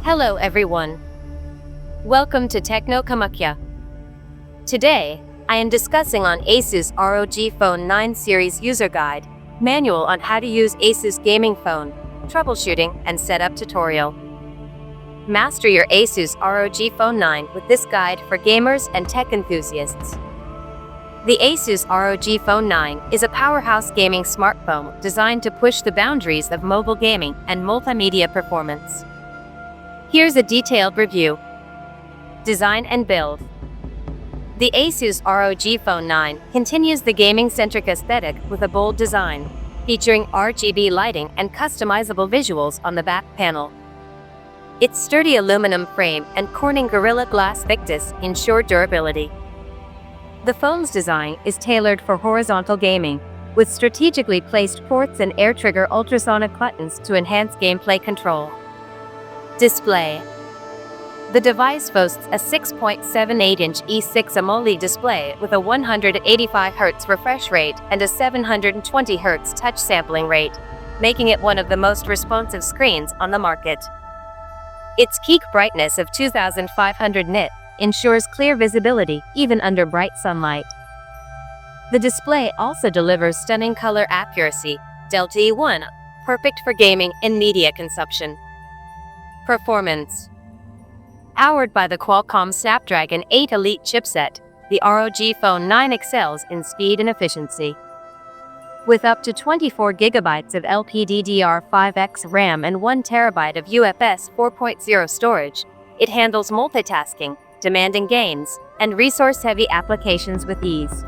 Hello everyone. Welcome to Techno Kamakhya. Today, I am discussing on ASUS ROG Phone 9 Series User Guide, Manual on how to use ASUS gaming phone, troubleshooting and setup tutorial. Master your ASUS ROG Phone 9 with this guide for gamers and tech enthusiasts. The ASUS ROG Phone 9 is a powerhouse gaming smartphone designed to push the boundaries of mobile gaming and multimedia performance. Here's a detailed review. Design and build. The ASUS ROG Phone 9 continues the gaming-centric aesthetic with a bold design, featuring RGB lighting and customizable visuals on the back panel. Its sturdy aluminum frame and Corning Gorilla Glass Victus ensure durability. The phone's design is tailored for horizontal gaming, with strategically placed ports and air-trigger ultrasonic buttons to enhance gameplay control. Display. The device boasts a 6.78-inch E6 AMOLED display with a 185 Hz refresh rate and a 720 Hz touch sampling rate, making it one of the most responsive screens on the market. Its peak brightness of 2500 nit ensures clear visibility even under bright sunlight. The display also delivers stunning color accuracy, Delta E1, perfect for gaming and media consumption. Performance. Powered by the Qualcomm Snapdragon 8 Elite chipset, the ROG Phone 9 excels in speed and efficiency. With up to 24 GB of LPDDR5X RAM and 1 TB of UFS 4.0 storage, it handles multitasking, demanding games, and resource-heavy applications with ease.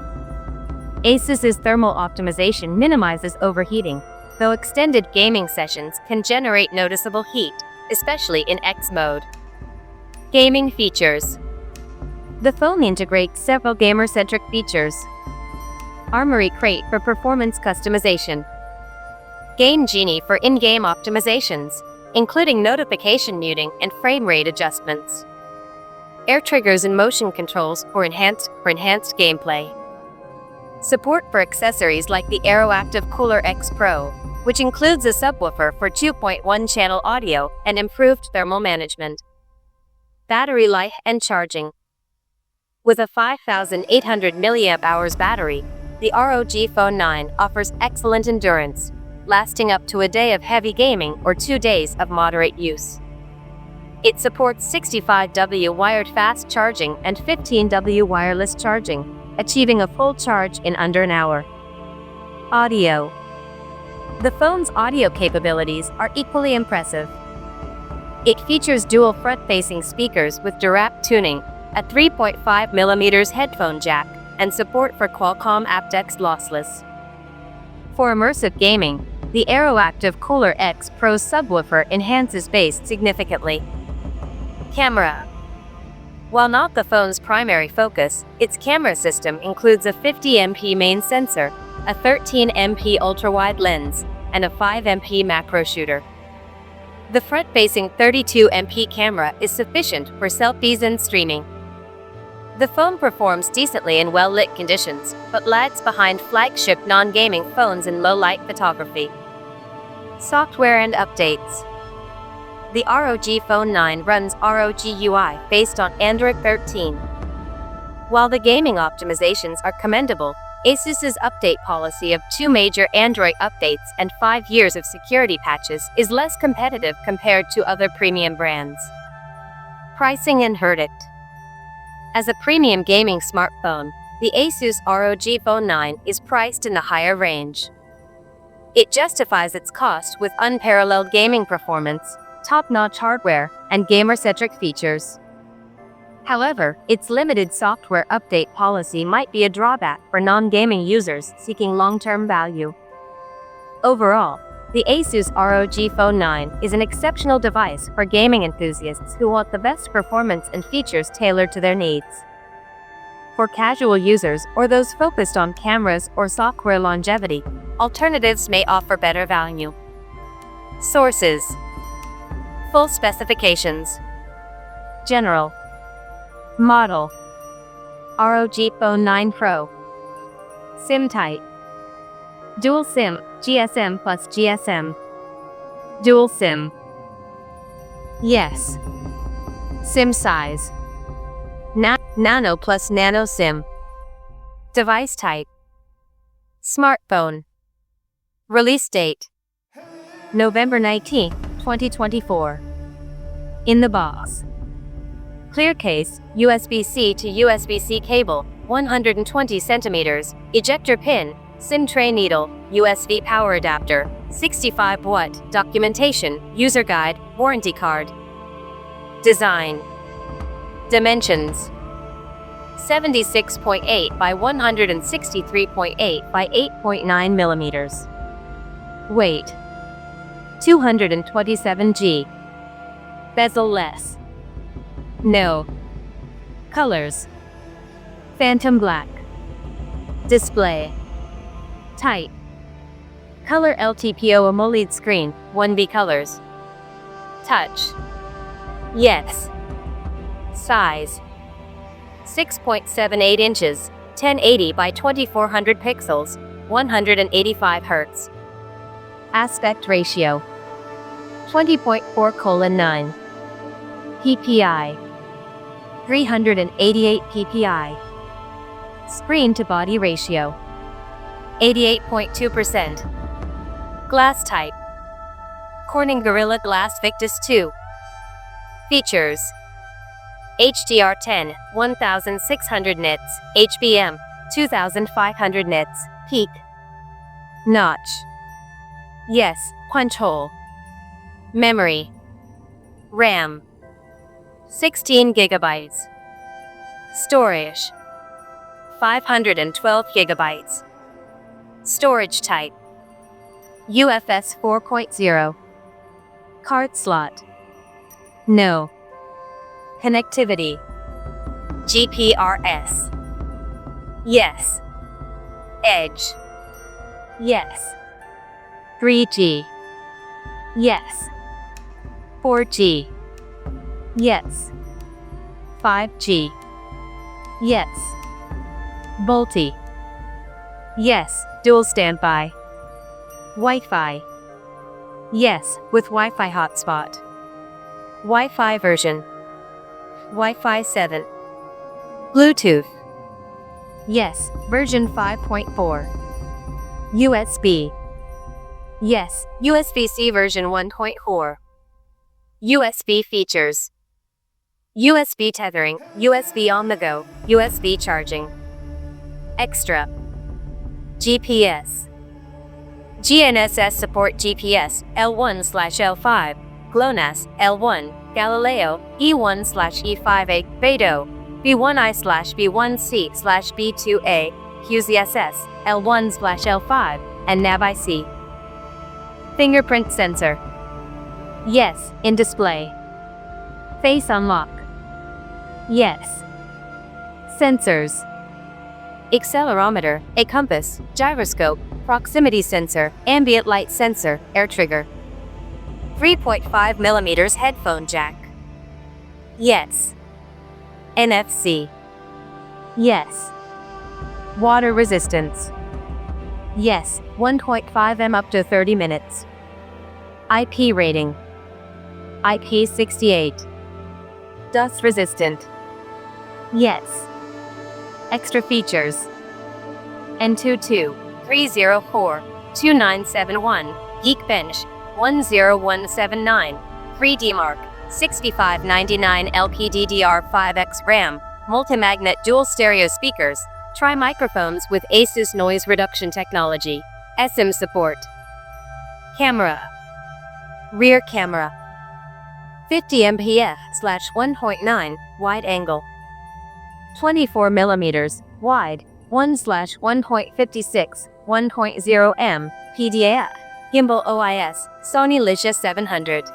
ASUS's thermal optimization minimizes overheating, though extended gaming sessions can generate noticeable heat, especially in X mode. Gaming features. The phone integrates several gamer-centric features. Armoury Crate for performance customization. Game Genie for in-game optimizations, including notification muting and frame rate adjustments. Air triggers and motion controls for enhanced gameplay. Support for accessories like the AeroActive Cooler X Pro, which includes a subwoofer for 2.1-channel audio and improved thermal management. Battery life and charging. With a 5,800 mAh battery, the ROG Phone 9 offers excellent endurance, lasting up to a day of heavy gaming or 2 days of moderate use. It supports 65W wired fast charging and 15W wireless charging, achieving a full charge in under an hour. Audio. The phone's audio capabilities are equally impressive. It features dual front-facing speakers with direct tuning, a 3.5mm headphone jack, and support for Qualcomm aptX lossless. For immersive gaming, the AeroActive Cooler X Pro subwoofer enhances bass significantly. Camera. While not the phone's primary focus, its camera system includes a 50MP main sensor, a 13MP ultra-wide lens, and a 5MP macro shooter. The front-facing 32MP camera is sufficient for selfies and streaming. The phone performs decently in well-lit conditions, but lags behind flagship non-gaming phones in low-light photography. Software and updates. The ROG Phone 9 runs ROG UI based on Android 13. While the gaming optimizations are commendable, ASUS's update policy of 2 major Android updates and 5 years of security patches is less competitive compared to other premium brands. Pricing and verdict. As a premium gaming smartphone, the ASUS ROG Phone 9 is priced in the higher range. It justifies its cost with unparalleled gaming performance, top-notch hardware, and gamer-centric features. However, its limited software update policy might be a drawback for non-gaming users seeking long-term value. Overall, the ASUS ROG Phone 9 is an exceptional device for gaming enthusiasts who want the best performance and features tailored to their needs. For casual users or those focused on cameras or software longevity, alternatives may offer better value. Sources. Full specifications. General. Model. ROG Phone 9 Pro. SIM type. Dual SIM, GSM plus GSM. Dual SIM. Yes. SIM size. Nano plus nano SIM. Device type. Smartphone. Release date. November 19, 2024. In the box. Clear case, USB-C to USB-C cable, 120 centimeters, ejector pin, SIM tray needle, USB power adapter, 65 watt, documentation, user guide, warranty card. Design. Dimensions. 76.8 by 163.8 by 8.9 millimeters. Weight. 227 g. Bezel less. No. Colors. Phantom black. Display. Type. Color LTPO AMOLED screen, 1B colors. Touch. Yes. Size. 6.78 inches, 1080 by 2400 pixels, 185 Hz. Aspect ratio. 20.4:9. PPI. 388 PPI. Screen to body ratio. 88.2%. Glass type. Corning Gorilla Glass Victus 2. Features. HDR10, 1600 nits, HBM, 2500 nits, peak. Notch. Yes, punch hole. Memory. RAM. 16 gigabytes. Storage. 512 gigabytes. Storage type. UFS 4.0. Card slot. No. Connectivity. GPRS. Yes. Edge. Yes. 3G. Yes. 4G. Yes. 5G. Yes. Multi. Yes, dual standby. Wi-Fi. Yes, with Wi-Fi hotspot. Wi-Fi version. Wi-Fi 7. Bluetooth. Yes, version 5.4. USB. Yes, USB-C version 1.4. USB features. USB tethering, USB on the go, USB charging. Extra. GPS. GNSS support GPS, L1/L5, GLONASS, L1, Galileo, E1/E5A, BEDO, B1I/B1C/B2A, QZSS, L1/L5, and NAV-IC. Fingerprint sensor. Yes, in display. Face unlock. Yes. Sensors. Accelerometer, a compass, gyroscope, proximity sensor, ambient light sensor, air trigger. 3.5 millimeters headphone jack. Yes. NFC. Yes. Water resistance. Yes, 1.5 m up to 30 minutes. IP rating. IP68. Dust resistant. Yes. Extra features. N22 304 2971 Geekbench 10179 3D Mark 6599 LPDDR5X RAM multi-magnet dual stereo speakers tri-microphones with ASUS noise reduction technology SIM support. Camera. Rear camera. 50 MP/1.9 wide angle. 24 millimeters wide 1/1.56 1.0 m PDAF. Gimbal OIS Sony Licia 700.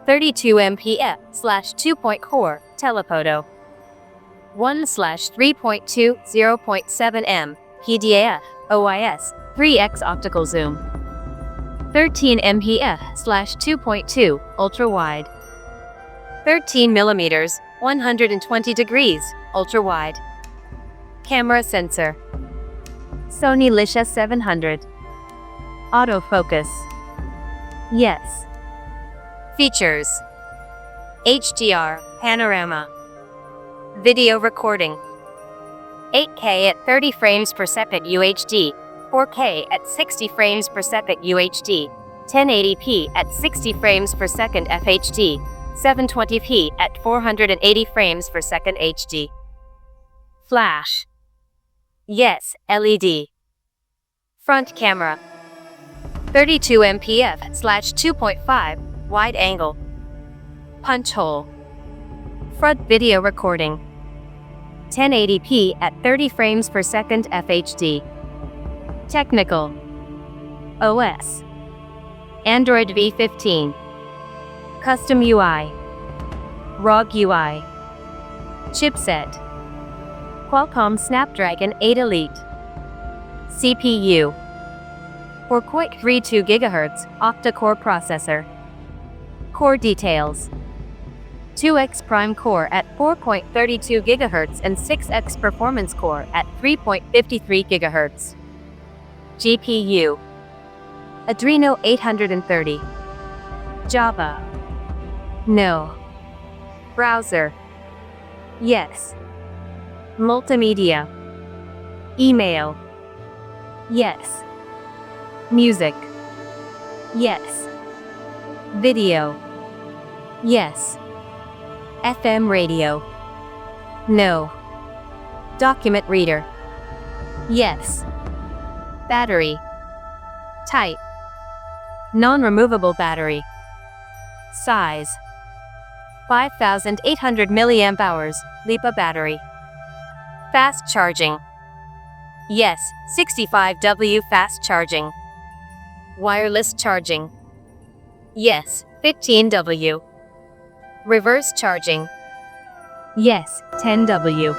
32 MP/2.4 telephoto. 1/3.2 0.7 m PDAF OIS 3x optical zoom. 13 MP/2.2 ultra wide. 13 millimeters 120 degrees ultra wide. Camera sensor. Sony Licia 700. Autofocus. Yes. Features. HDR, panorama. Video recording. 8K at 30 frames per second UHD, 4K at 60 frames per second UHD, 1080p at 60 frames per second FHD, 720p at 480 frames per second HD. Flash. Yes, LED. Front camera. 32 mpf/2.5, wide angle. Punch hole. Front video recording. 1080p at 30 frames per second FHD. Technical. OS. Android v15. Custom UI. ROG UI. Chipset. Qualcomm Snapdragon 8 Elite. CPU. 4.32 GHz octa-core processor. Core details. 2X Prime Core at 4.32 GHz and 6X Performance Core at 3.53 GHz. GPU. Adreno 830. Java. No. Browser. Yes. Multimedia. Email. Yes. Music. Yes. Video. Yes. FM radio. No. Document reader. Yes. Battery. Type. Non-removable battery. Size. 5,800 mAh, LiPo battery. Fast charging. Yes, 65W fast charging. Wireless charging. Yes, 15W. Reverse charging. Yes, 10W.